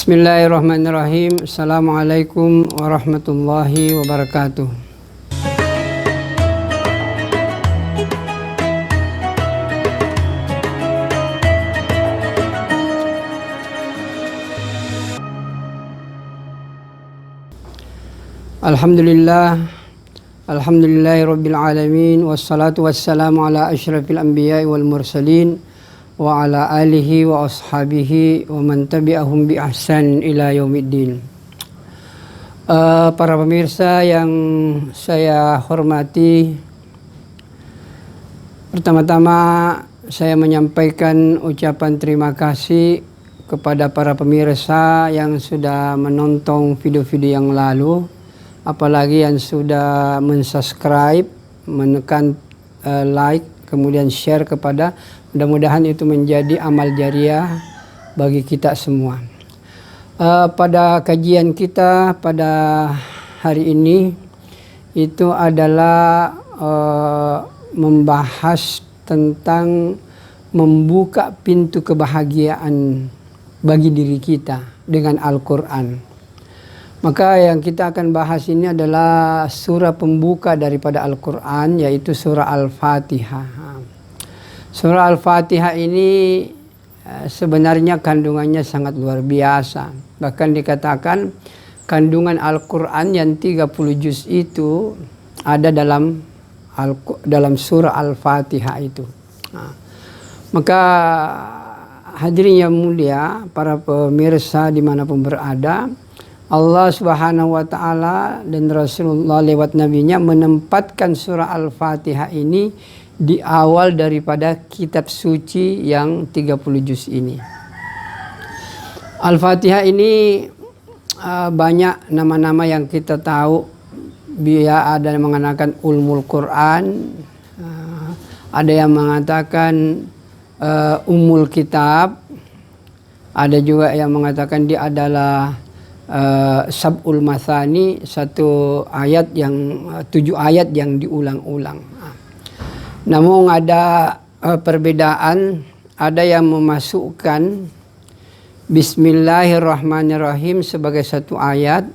Bismillahirrahmanirrahim. Assalamualaikum warahmatullahi wabarakatuh. Alhamdulillahi rabbil alamin. Wassalatu wassalamu ala asyrafil anbiya'i wal mursalin wa ala alihi wa ashabihi wa man tabi'ahum bi ihsan ila yaumiddin. Para pemirsa yang saya hormati, pertama-tama saya menyampaikan ucapan terima kasih kepada para pemirsa yang sudah menonton video-video yang lalu, apalagi yang sudah mensubscribe, menekan like, kemudian share kepada. Mudah-mudahan itu menjadi amal jariah bagi kita semua. Pada kajian kita pada hari ini itu adalah membahas tentang membuka pintu kebahagiaan bagi diri kita dengan Al-Quran. Maka yang kita akan bahas ini adalah surah pembuka daripada Al-Quran, yaitu surah Al-Fatihah. Surah Al-Fatihah ini sebenarnya kandungannya sangat luar biasa. Bahkan dikatakan kandungan Al-Quran yang 30 juz itu ada dalam surah Al-Fatihah itu. Maka hadirin yang mulia, para pemirsa dimanapun berada, Allah Subhanahu wa Ta'ala dan Rasulullah lewat nabinya menempatkan surah Al-Fatihah ini di awal daripada kitab suci yang 30 juz ini. Al-Fatihah ini banyak nama-nama yang kita tahu. Dia ada yang mengatakan Ummul Quran, ada yang mengatakan Ummul Kitab, ada juga yang mengatakan dia adalah Sab'ul Mathani, 7 ayat yang diulang-ulang. Namun ada perbedaan, ada yang memasukkan Bismillahirrahmanirrahim sebagai 1 ayat,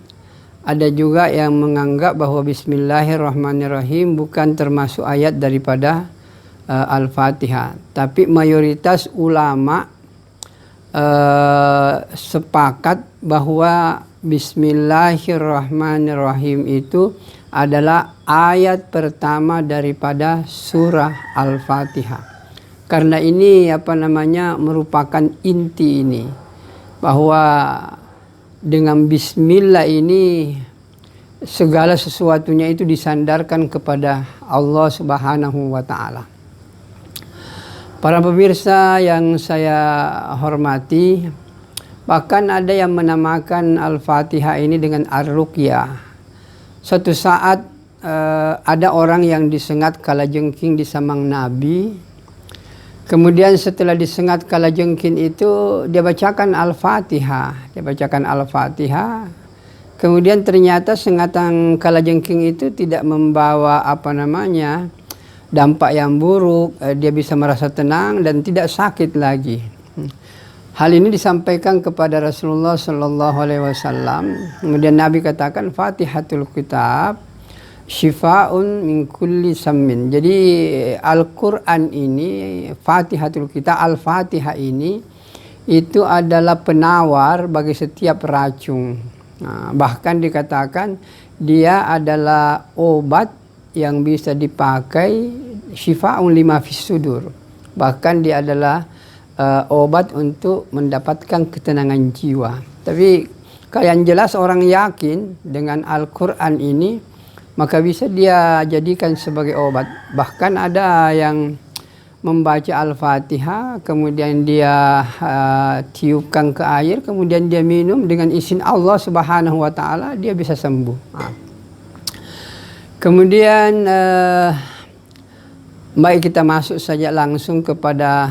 ada juga yang menganggap bahwa Bismillahirrahmanirrahim bukan termasuk ayat daripada Al-Fatihah. Tapi mayoritas ulama sepakat bahwa Bismillahirrahmanirrahim itu adalah ayat pertama daripada surah Al-Fatihah. Karena ini merupakan inti ini, bahwa dengan bismillah ini segala sesuatunya itu disandarkan kepada Allah Subhanahu wa Ta'ala. Para pemirsa yang saya hormati, bahkan ada yang menamakan Al-Fatihah ini dengan Ar-Ruqyah. Suatu saat ada orang yang disengat kalajengking di samang Nabi. Kemudian setelah disengat kalajengking itu dia bacakan Al-Fatihah. Kemudian ternyata sengatan kalajengking itu tidak membawa dampak yang buruk. Dia bisa merasa tenang dan tidak sakit lagi. Hal ini disampaikan kepada Rasulullah Sallallahu Alaihi Wasallam. Kemudian Nabi katakan, Fatihatul Kitab Shifa'un min kulli sammin. Jadi Al-Quran ini, Fatihatul Kitab, Al-Fatihah ini itu adalah penawar bagi setiap racun. Bahkan dikatakan dia adalah obat yang bisa dipakai, Shifa'un lima fis sudur. Bahkan dia adalah obat untuk mendapatkan ketenangan jiwa. Tapi kalau yang jelas orang yakin dengan Al-Quran ini, maka bisa dia jadikan sebagai obat. Bahkan ada yang membaca Al-Fatihah, kemudian dia tiupkan ke air, kemudian dia minum, dengan izin Allah Subhanahu wa Ta'ala dia bisa sembuh. Kemudian baik kita masuk saja langsung kepada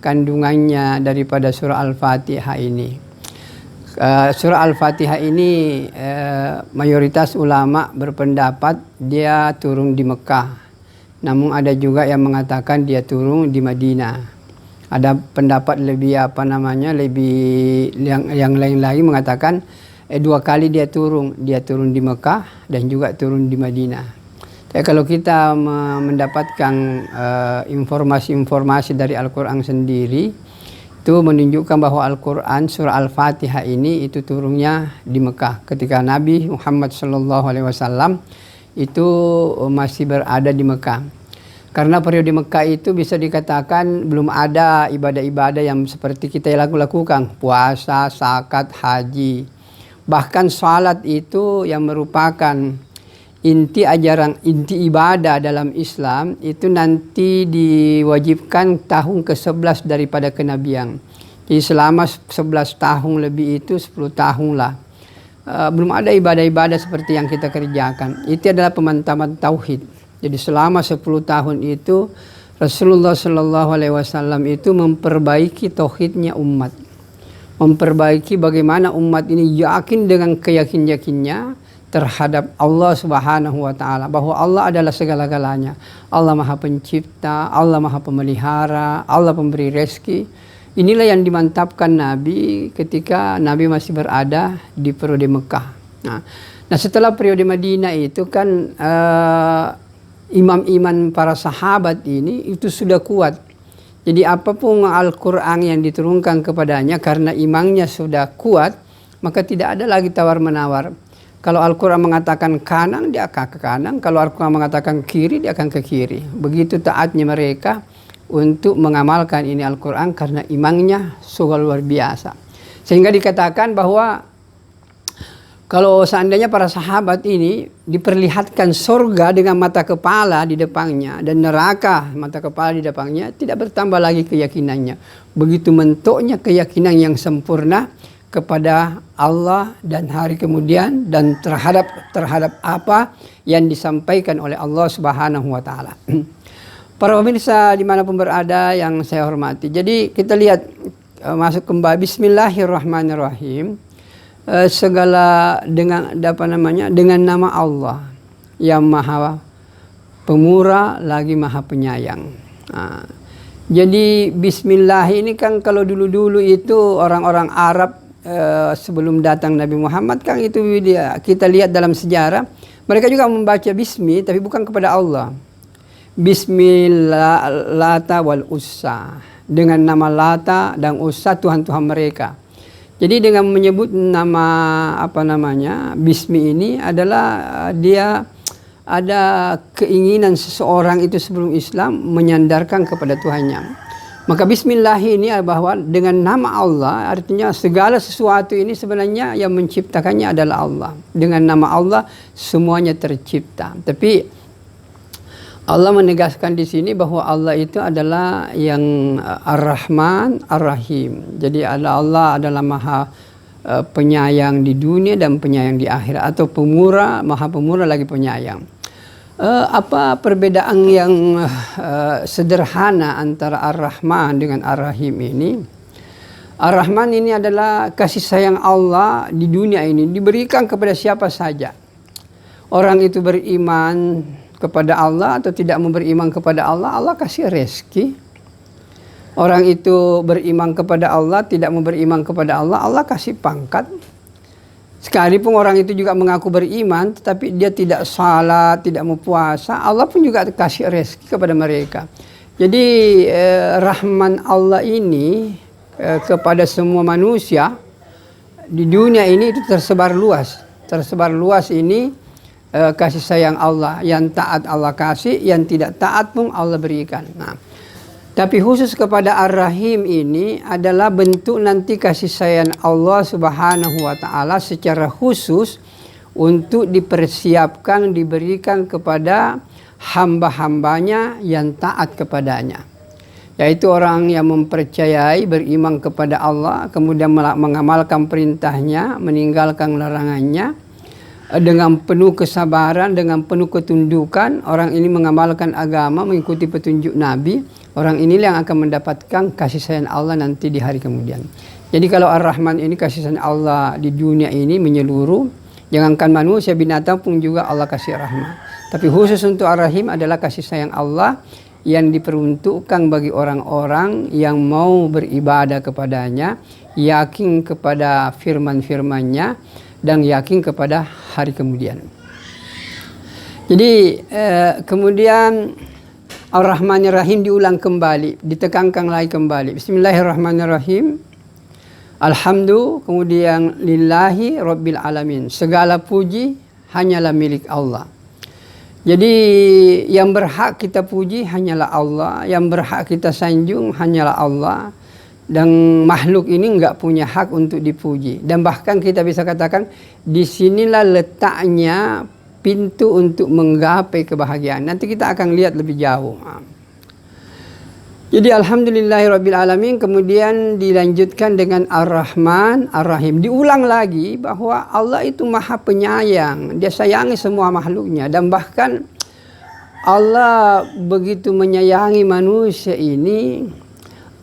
kandungannya daripada surah Al-Fatihah ini. Surah Al-Fatihah ini mayoritas ulama berpendapat dia turun di Mekah. Namun ada juga yang mengatakan dia turun di Madinah. Ada pendapat lebih lebih yang lain lagi mengatakan 2 kali dia turun di Mekah dan juga turun di Madinah. Tapi kalau kita mendapatkan informasi-informasi dari Al-Quran sendiri, itu menunjukkan bahwa Al-Quran surah Al-Fatihah ini itu turunnya di Mekah ketika Nabi Muhammad SAW itu masih berada di Mekah. Karena periode Mekah itu bisa dikatakan belum ada ibadah-ibadah yang seperti kita lakukan, puasa, zakat, haji. Bahkan salat itu yang merupakan inti ibadah dalam Islam itu nanti diwajibkan tahun ke-11 daripada kenabian. Jadi selama 11 tahun lebih itu 10 tahun lah. Belum ada ibadah-ibadah seperti yang kita kerjakan. Itu adalah pemantapan tauhid. Jadi selama 10 tahun itu Rasulullah SAW itu memperbaiki tauhidnya umat. Memperbaiki bagaimana umat ini yakin dengan keyakinan-yakinnya terhadap Allah Subhanahu wa taala, bahwa Allah adalah segala-galanya. Allah Maha Pencipta, Allah Maha Pemelihara, Allah pemberi rezeki. Inilah yang dimantapkan Nabi ketika Nabi masih berada di periode Mekah. Nah setelah periode Madinah itu kan imam-imam para sahabat ini itu sudah kuat. Jadi apapun Al-Quran yang diturunkan kepadanya karena imannya sudah kuat, maka tidak ada lagi tawar-menawar. Kalau Al-Quran mengatakan kanan, dia akan ke kanan. Kalau Al-Quran mengatakan kiri, dia akan ke kiri. Begitu taatnya mereka untuk mengamalkan ini Al-Quran karena imannya sungguh luar biasa. Sehingga dikatakan bahwa kalau seandainya para sahabat ini diperlihatkan surga dengan mata kepala di depannya dan neraka mata kepala di depannya, tidak bertambah lagi keyakinannya. Begitu mentoknya keyakinan yang sempurna kepada Allah dan hari kemudian dan terhadap apa yang disampaikan oleh Allah Subhanahu wa taala. Para pemirsa dimanapun berada yang saya hormati. Jadi kita lihat masuk kembali Bismillahirrahmanirrahim. Segala dengan dengan nama Allah yang Maha Pemurah lagi Maha Penyayang. Jadi Bismillah ini kan kalau dulu itu orang-orang Arab sebelum datang Nabi Muhammad kan itu kita lihat dalam sejarah mereka juga membaca Bismi tapi bukan kepada Allah. Bismillah Lata wal Uzza, dengan nama Lata dan Uzza Tuhan-Tuhan mereka. Jadi dengan menyebut nama Bismi ini adalah dia ada keinginan seseorang itu sebelum Islam menyandarkan kepada Tuhannya. Maka Bismillah ini bahwa dengan nama Allah artinya segala sesuatu ini sebenarnya yang menciptakannya adalah Allah. Dengan nama Allah semuanya tercipta. Tapi Allah menegaskan di sini bahwa Allah itu adalah yang Ar-Rahman, Ar-Rahim. Jadi Allah adalah Maha Penyayang di dunia dan penyayang di akhirat, atau Pemurah, Maha Pemurah lagi penyayang. Apa perbedaan yang sederhana antara Ar-Rahman dengan Ar-Rahim ini? Ar-Rahman ini adalah kasih sayang Allah di dunia ini diberikan kepada siapa saja. Orang itu beriman kepada Allah atau tidak beriman kepada Allah, Allah kasih rezeki. Orang itu beriman kepada Allah, tidak beriman kepada Allah, Allah kasih pangkat. Sekalipun orang itu juga mengaku beriman, tetapi dia tidak salat, tidak mau puasa, Allah pun juga kasih rezeki kepada mereka. Jadi rahman Allah ini kepada semua manusia di dunia ini itu tersebar luas. Tersebar luas ini kasih sayang Allah, yang taat Allah kasih, yang tidak taat pun Allah berikan. Nah, tapi khusus kepada Ar-Rahim ini adalah bentuk nanti kasih sayang Allah Subhanahu wa taala secara khusus untuk dipersiapkan, diberikan kepada hamba-hambanya yang taat kepadanya. Yaitu orang yang mempercayai, beriman kepada Allah, kemudian mengamalkan perintahnya, meninggalkan larangannya. Dengan penuh kesabaran, dengan penuh ketundukan, orang ini mengamalkan agama, mengikuti petunjuk Nabi. Orang inilah yang akan mendapatkan kasih sayang Allah nanti di hari kemudian. Jadi kalau Ar-Rahman ini kasih sayang Allah di dunia ini menyeluruh, jangankan manusia, binatang pun juga Allah kasih rahmat. Tapi khusus untuk Ar-Rahim adalah kasih sayang Allah yang diperuntukkan bagi orang-orang yang mau beribadah kepadanya, yakin kepada firman-firmannya, dan yakin kepada hari kemudian. Jadi kemudian Ar-Rahmanir Rahim diulang kembali, ditekankan lagi kembali. Bismillahirrahmanirrahim. Alhamdulillah, kemudian lillahi rabbil alamin. Segala puji hanyalah milik Allah. Jadi yang berhak kita puji hanyalah Allah, yang berhak kita sanjung hanyalah Allah. Dan makhluk ini enggak punya hak untuk dipuji. Dan bahkan kita bisa katakan disinilah letaknya pintu untuk menggapai kebahagiaan. Nanti kita akan lihat lebih jauh. Jadi alhamdulillahirabbil alamin, kemudian dilanjutkan dengan Ar-Rahman Ar-Rahim. Diulang lagi bahwa Allah itu Maha Penyayang. Dia sayangi semua makhluknya, dan bahkan Allah begitu menyayangi manusia ini,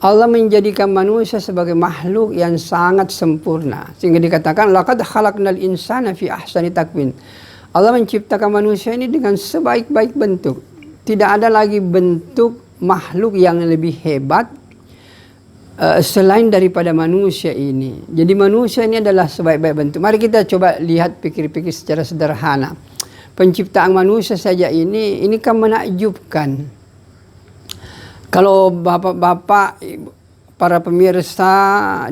Allah menjadikan manusia sebagai makhluk yang sangat sempurna. Sehingga dikatakan laqad khalaqnal insana fi ahsani taqwim. Allah menciptakan manusia ini dengan sebaik-baik bentuk. Tidak ada lagi bentuk makhluk yang lebih hebat selain daripada manusia ini. Jadi manusia ini adalah sebaik-baik bentuk. Mari kita coba lihat, pikir-pikir secara sederhana. Penciptaan manusia saja ini kan menakjubkan. Kalau bapak-bapak, para pemirsa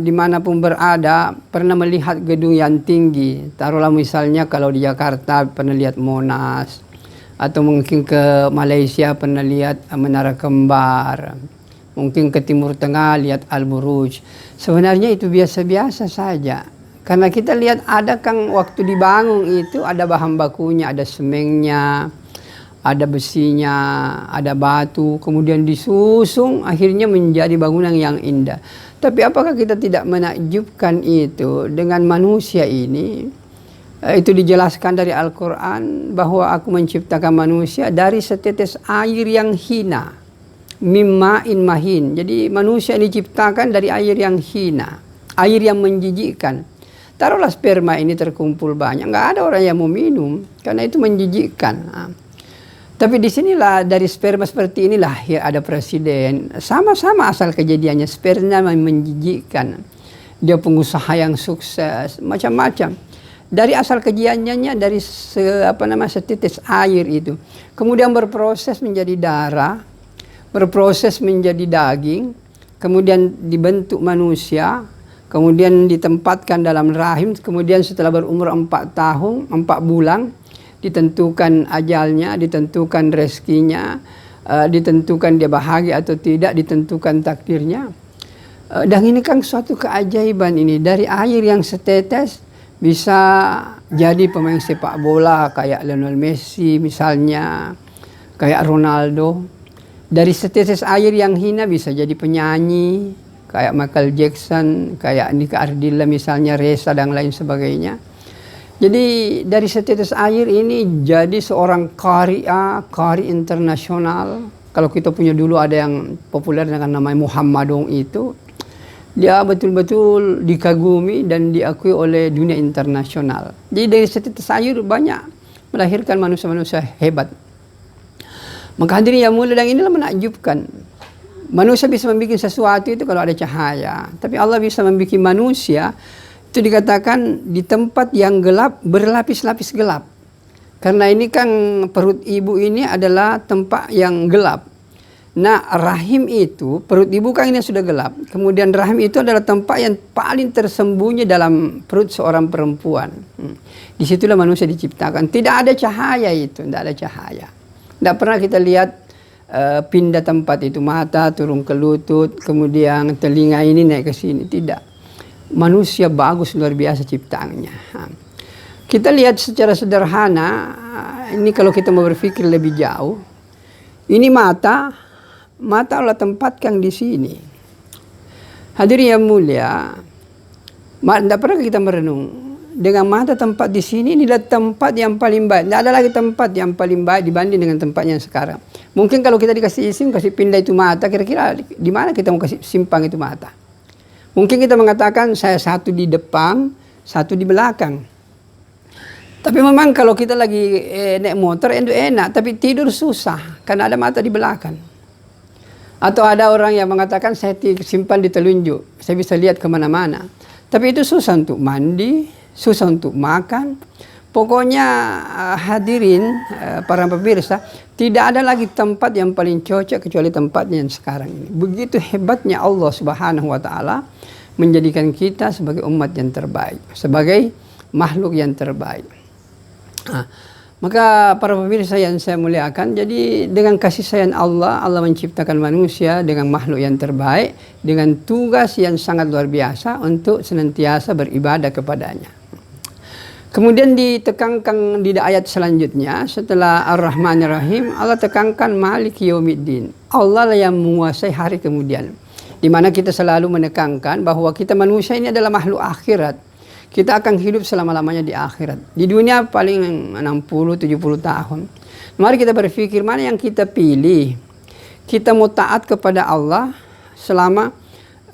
dimanapun berada pernah melihat gedung yang tinggi, taruhlah misalnya kalau di Jakarta pernah lihat Monas, atau mungkin ke Malaysia pernah lihat Menara Kembar, mungkin ke Timur Tengah lihat Al-Buruj. Sebenarnya itu biasa-biasa saja, karena kita lihat ada kan waktu dibangun itu ada bahan bakunya, ada semennya, ada besinya, ada batu, kemudian disusung akhirnya menjadi bangunan yang indah. Tapi apakah kita tidak menakjubkan itu dengan manusia ini? Itu dijelaskan dari Al-Quran bahwa aku menciptakan manusia dari setetes air yang hina, mimma'in mahin. Jadi manusia diciptakan dari air yang hina, air yang menjijikkan. Taruhlah sperma ini terkumpul banyak, nggak ada orang yang mau minum karena itu menjijikkan. Tapi disinilah dari sperma seperti ini lahir ada presiden. Sama-sama asal kejadiannya, sperma menjijikkan. Dia pengusaha yang sukses, macam-macam. Dari asal kejadiannya dari setetes air itu. Kemudian berproses menjadi darah, berproses menjadi daging, kemudian dibentuk manusia, kemudian ditempatkan dalam rahim, kemudian setelah berumur 4 tahun, 4 bulan, ditentukan ajalnya, ditentukan rezekinya, ditentukan dia bahagia atau tidak, ditentukan takdirnya. Dan ini kan suatu keajaiban ini. Dari air yang setetes bisa jadi pemain sepak bola kayak Lionel Messi misalnya, kayak Ronaldo. Dari setetes air yang hina bisa jadi penyanyi kayak Michael Jackson, kayak Nika Ardila misalnya, Reza dan lain sebagainya. Jadi dari setetes air ini jadi seorang qari internasional. Kalau kita punya dulu ada yang populer dengan nama Muhammadong itu, dia betul-betul dikagumi dan diakui oleh dunia internasional. Jadi dari setetes air banyak melahirkan manusia-manusia hebat. Maka hadirin yang mulia, dan inilah menakjubkan. Manusia bisa membuat sesuatu itu kalau ada cahaya, tapi Allah bisa membuat manusia itu dikatakan di tempat yang gelap, berlapis-lapis gelap. Karena ini kan perut ibu ini adalah tempat yang gelap. Nah, rahim itu, perut ibu kan ini sudah gelap. Kemudian rahim itu adalah tempat yang paling tersembunyi dalam perut seorang perempuan. Disitulah manusia diciptakan. Tidak ada cahaya itu, tidak ada cahaya. Tidak pernah kita lihat pindah tempat itu, mata turun ke lutut, kemudian telinga ini naik ke sini. Tidak. Manusia bagus, luar biasa ciptaannya. Kita lihat secara sederhana, ini kalau kita mau berpikir lebih jauh, ini mata Allah tempatkan di sini. Hadirin yang mulia, tidak pernah kita merenung dengan mata tempat di sini, inilah tempat yang paling baik. Tidak ada lagi tempat yang paling baik dibanding dengan tempat yang sekarang. Mungkin kalau kita dikasih izin, kasih pindah itu mata, kira-kira di mana kita mau kasih simpang itu mata? Mungkin kita mengatakan saya satu di depan, satu di belakang. Tapi memang kalau kita lagi naik motor itu enak, tapi tidur susah karena ada mata di belakang. Atau ada orang yang mengatakan saya simpan di telunjuk, saya bisa lihat kemana-mana. Tapi itu susah untuk mandi, susah untuk makan. Pokoknya hadirin, para pemirsa, tidak ada lagi tempat yang paling cocok kecuali tempatnya yang sekarang ini. Begitu hebatnya Allah Subhanahu wa Ta'ala menjadikan kita sebagai umat yang terbaik, sebagai makhluk yang terbaik. Nah, maka para pemirsa yang saya muliakan, jadi dengan kasih sayang Allah, Allah menciptakan manusia dengan makhluk yang terbaik, dengan tugas yang sangat luar biasa untuk senantiasa beribadah kepadanya. Kemudian ditekankan di ayat selanjutnya, setelah Ar-Rahmanir-Rahim, Allah tekankan Maliki Yaumiddin. Allah lah yang menguasai hari kemudian. Di mana kita selalu menekankan bahwa kita manusia ini adalah makhluk akhirat. Kita akan hidup selama-lamanya di akhirat. Di dunia paling 60-70 tahun. Mari kita berpikir mana yang kita pilih. Kita mau taat kepada Allah selama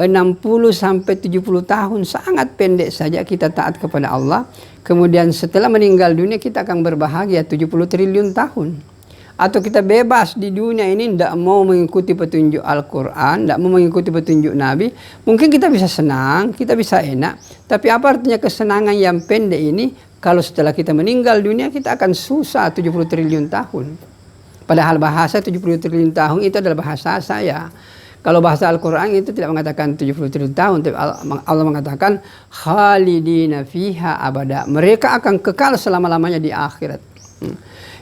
60-70 tahun. Sangat pendek saja kita taat kepada Allah. Kemudian setelah meninggal dunia kita akan berbahagia 70 triliun tahun. Atau kita bebas di dunia ini, tidak mau mengikuti petunjuk Al-Quran, tidak mau mengikuti petunjuk Nabi. Mungkin kita bisa senang, kita bisa enak. Tapi apa artinya kesenangan yang pendek ini kalau setelah kita meninggal dunia kita akan susah 70 triliun tahun. Padahal bahasa 70 triliun tahun itu adalah bahasa saya. Kalau bahasa Al-Quran itu tidak mengatakan 70 triliun tahun, tapi Allah mengatakan khalidina fiha abada. Mereka akan kekal selama-lamanya di akhirat.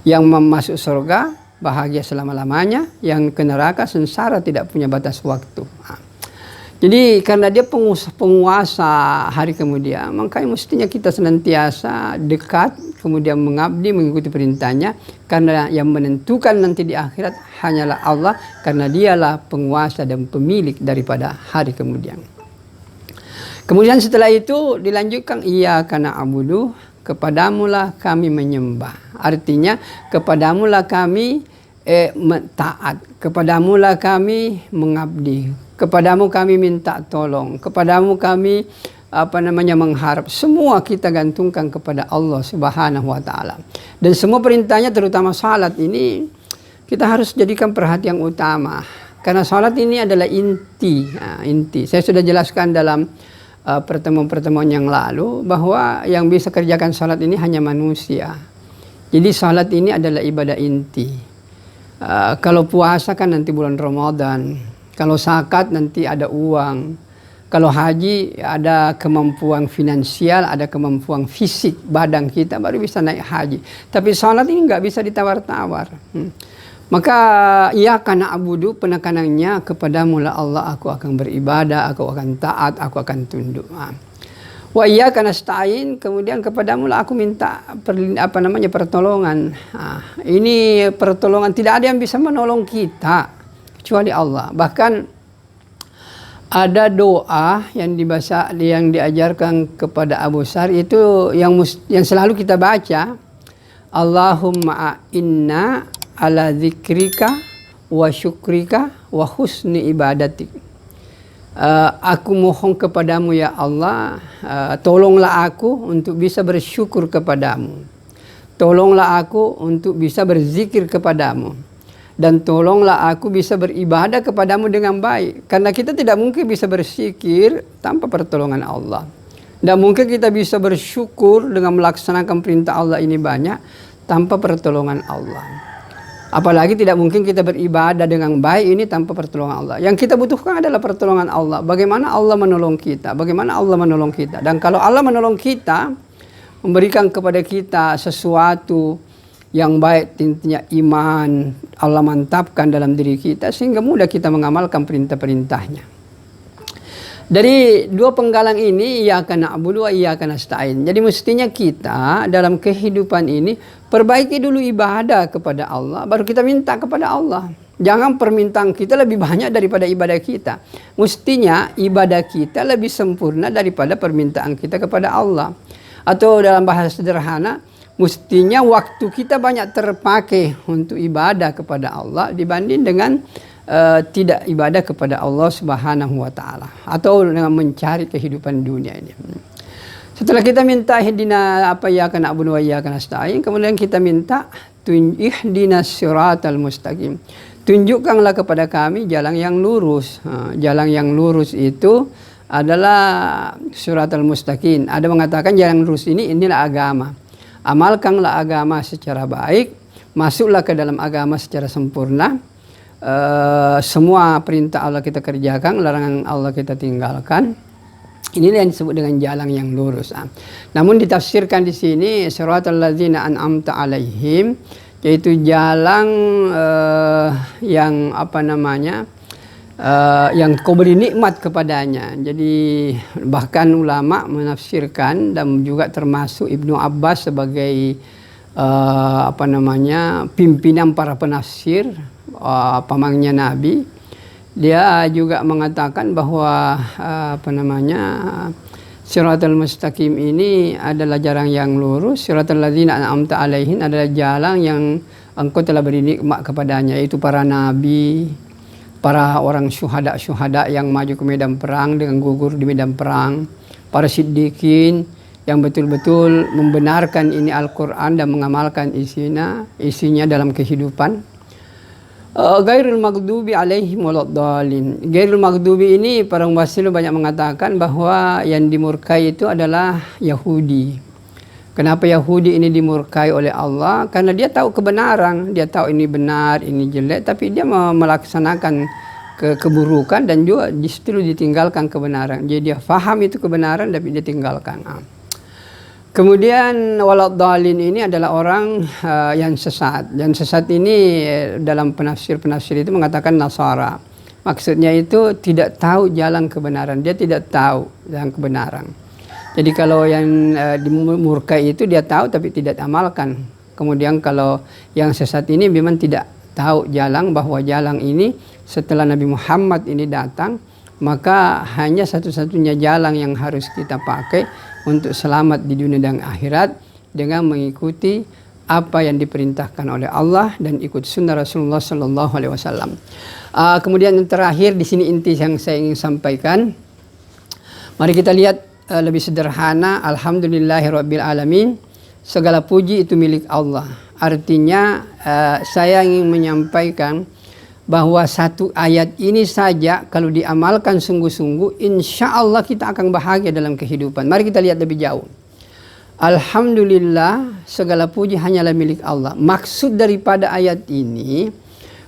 Yang masuk surga bahagia selama-lamanya, yang ke neraka sengsara tidak punya batas waktu. Jadi karena dia penguasa hari kemudian, makanya mestinya kita senantiasa dekat, kemudian mengabdi, mengikuti perintahnya. Karena yang menentukan nanti di akhirat hanyalah Allah, karena dialah penguasa dan pemilik daripada hari kemudian. Kemudian setelah itu dilanjutkan iyyaka na'budu, kepadamulah kami menyembah. Artinya kepadamulah kami taat, kepadamulah kami mengabdi, kepadamu kami minta tolong, kepadamu kami mengharap. Semua kita gantungkan kepada Allah Subhanahu wa Ta'ala. Dan semua perintahnya, terutama salat ini, kita harus jadikan perhatian utama. Karena salat ini adalah inti. Inti. Saya sudah jelaskan dalam pertemuan-pertemuan yang lalu bahwa yang bisa kerjakan salat ini hanya manusia. Jadi salat ini adalah ibadah inti. Kalau puasa kan nanti bulan Ramadan. Kalau zakat nanti ada uang. Kalau haji ada kemampuan finansial, ada kemampuan fisik badan kita baru bisa naik haji. Tapi salat ini nggak bisa ditawar-tawar. Maka iyyaka na'budu, penekanannya kepadamu lah Allah aku akan beribadah, aku akan taat, aku akan tunduk. Wa iyyaka nasta'in, kemudian kepadamu lah aku minta pertolongan. Ini pertolongan, tidak ada yang bisa menolong kita kecuali Allah. Bahkan ada doa yang diajarkan kepada Abu Sar itu yang selalu kita baca, Allahumma inna ala zikrika wa syukrika wa husni ibadatik. Aku mohon kepadamu ya Allah, tolonglah aku untuk bisa bersyukur kepadamu. Tolonglah aku untuk bisa berzikir kepadamu. Dan tolonglah aku bisa beribadah kepadamu dengan baik. Karena kita tidak mungkin bisa berzikir tanpa pertolongan Allah. Tidak mungkin kita bisa bersyukur dengan melaksanakan perintah Allah ini banyak tanpa pertolongan Allah. Apalagi tidak mungkin kita beribadah dengan baik ini tanpa pertolongan Allah. Yang kita butuhkan adalah pertolongan Allah. Bagaimana Allah menolong kita? Bagaimana Allah menolong kita? Dan kalau Allah menolong kita, memberikan kepada kita sesuatu yang baik, intinya iman, Allah mantapkan dalam diri kita sehingga mudah kita mengamalkan perintah-perintahnya. Dari dua penggalang ini, iyyaka na'budu wa iyyaka nasta'in. Jadi mestinya kita dalam kehidupan ini perbaiki dulu ibadah kepada Allah, baru kita minta kepada Allah. Jangan permintaan kita lebih banyak daripada ibadah kita. Mestinya ibadah kita lebih sempurna daripada permintaan kita kepada Allah. Atau dalam bahasa sederhana, mestinya waktu kita banyak terpakai untuk ibadah kepada Allah dibanding dengan tidak ibadah kepada Allah Subhanahu wa Ta'ala, atau dengan mencari kehidupan dunia ini. Setelah kita minta iyyaka na'budu wa iyyaka nasta'in, kemudian kita minta ihdinas siratal mustaqim. tunjukkanlah kepada kami jalan yang lurus. Jalan yang lurus itu adalah Siratal Mustaqim. Ada mengatakan jalan lurus inilah agama. Amalkanlah agama secara baik, masuklah ke dalam agama secara sempurna. Semua perintah Allah kita kerjakan, larangan Allah kita tinggalkan. Inilah yang disebut dengan jalan yang lurus. Namun ditafsirkan di sini siratal ladzina an'amta alaihim, yaitu jalan yang yang kau beri nikmat kepadanya. Jadi bahkan ulama menafsirkan dan juga termasuk Ibnu Abbas sebagai pimpinan para penafsir, pamannya Nabi. Dia juga mengatakan bahwa Siratal Mustaqim ini adalah jalan yang lurus. Siratal ladzina an'amta alaihim adalah jalan yang engkau telah beri nikmat kepadanya, yaitu para nabi, para orang syuhada yang maju ke medan perang dengan gugur di medan perang, para siddiqin yang betul-betul membenarkan ini Al-Quran dan mengamalkan isinya dalam kehidupan. Ghairul maghdubi alaihim waladdallin. Ghairul maghdubi ini para mufassir banyak mengatakan bahwa yang dimurkai itu adalah Yahudi. Kenapa Yahudi ini dimurkai oleh Allah? Karena dia tahu kebenaran, dia tahu ini benar, ini jelek, tapi dia melaksanakan keburukan dan juga justru ditinggalkan kebenaran. Jadi dia faham itu kebenaran tapi dia tinggalkan. Kemudian waladdallin ini adalah orang yang sesat. Dan sesat ini dalam penafsir itu mengatakan Nasara. Maksudnya itu tidak tahu jalan kebenaran. Dia tidak tahu jalan kebenaran. Jadi kalau yang dimurkai itu dia tahu tapi tidak amalkan. Kemudian kalau yang sesat ini memang tidak tahu jalan, bahwa jalan ini setelah Nabi Muhammad ini datang, maka hanya satu-satunya jalan yang harus kita pakai untuk selamat di dunia dan akhirat dengan mengikuti apa yang diperintahkan oleh Allah dan ikut sunnah Rasulullah Sallallahu Alaihi Wasallam. Kemudian yang terakhir di sini inti yang saya ingin sampaikan. Mari kita lihat lebih sederhana. Alhamdulillahirabbil alamin. Segala puji itu milik Allah. Artinya saya ingin menyampaikan bahwa satu ayat ini saja kalau diamalkan sungguh-sungguh, insya Allah kita akan bahagia dalam kehidupan. Mari kita lihat lebih jauh. Alhamdulillah, segala puji hanyalah milik Allah. Maksud daripada ayat ini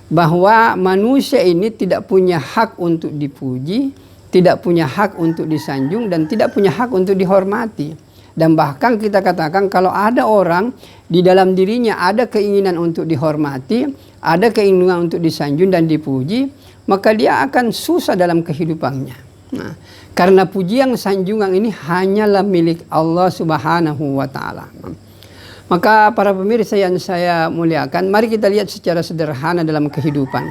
bahwa manusia ini tidak punya hak untuk dipuji, tidak punya hak untuk disanjung, dan tidak punya hak untuk dihormati. Dan bahkan kita katakan kalau ada orang di dalam dirinya ada keinginan untuk dihormati, ada keinginan untuk disanjung dan dipuji, maka dia akan susah dalam kehidupannya. Nah, karena pujian sanjungan ini hanyalah milik Allah Subhanahu wa Ta'ala. Maka para pemirsa yang saya muliakan, mari kita lihat secara sederhana dalam kehidupan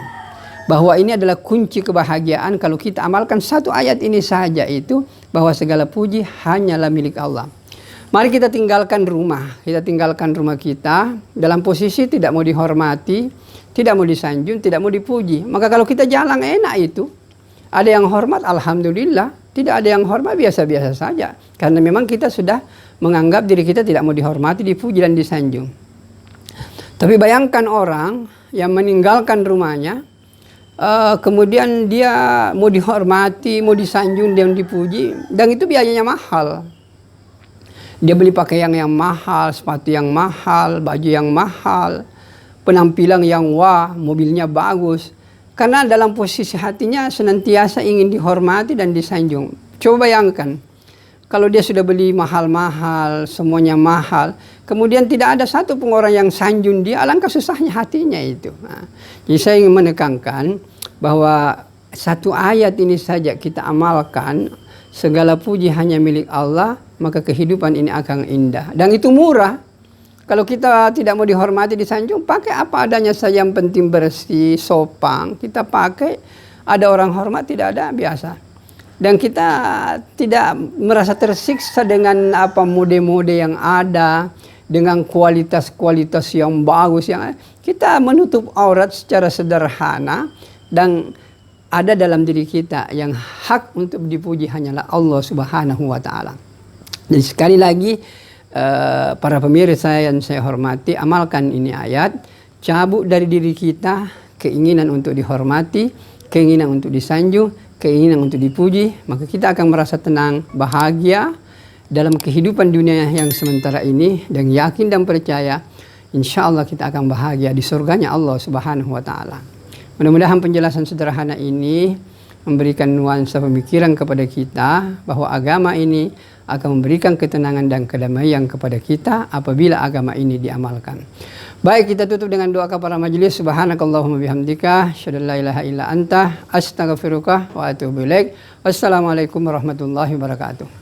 bahwa ini adalah kunci kebahagiaan kalau kita amalkan satu ayat ini saja, itu bahwa segala puji hanyalah milik Allah. Mari kita tinggalkan rumah kita dalam posisi tidak mau dihormati, tidak mau disanjung, tidak mau dipuji. Maka kalau kita jalan enak itu, ada yang hormat alhamdulillah, tidak ada yang hormat biasa-biasa saja. Karena memang kita sudah menganggap diri kita tidak mau dihormati, dipuji dan disanjung. Tapi bayangkan orang yang meninggalkan rumahnya, kemudian dia mau dihormati, mau disanjung dan dipuji, dan itu biayanya mahal. Dia beli pakaian yang mahal, sepatu yang mahal, baju yang mahal, penampilan yang wah, mobilnya bagus. Karena dalam posisi hatinya senantiasa ingin dihormati dan disanjung. Coba bayangkan, kalau dia sudah beli mahal-mahal, semuanya mahal, kemudian tidak ada satu pun orang yang sanjung dia, alangkah susahnya hatinya itu. Nah, jadi saya ingin menekankan bahwa satu ayat ini saja kita amalkan, segala puji hanya milik Allah, maka kehidupan ini akan indah. Dan itu murah. Kalau kita tidak mau dihormati, disanjung, pakai apa adanya saja, yang penting bersih, sopan. Kita pakai, ada orang hormat, tidak ada, biasa. Dan kita tidak merasa tersiksa dengan apa mode-mode yang ada, dengan kualitas-kualitas yang bagus. Kita menutup aurat secara sederhana, dan ada dalam diri kita yang hak untuk dipuji hanyalah Allah Subhanahu wa Ta'ala. Jadi sekali lagi, para pemirsa yang saya hormati, amalkan ini ayat, cabut dari diri kita keinginan untuk dihormati, keinginan untuk disanjung, keinginan untuk dipuji, maka kita akan merasa tenang, bahagia dalam kehidupan dunia yang sementara ini, dan yakin dan percaya insya Allah kita akan bahagia di surganya Allah Subhanahu wa Ta'ala. Mudah-mudahan penjelasan sederhana ini memberikan nuansa pemikiran kepada kita bahwa agama ini akan memberikan ketenangan dan kedamaian kepada kita apabila agama ini diamalkan. Baik, kita tutup dengan doa kepada majelis. Subhanakallahumma bihamdika, asyhadu an la ilaha illa anta, astaghfiruka wa atubu ilaik. Wassalamualaikum warahmatullahi wabarakatuh.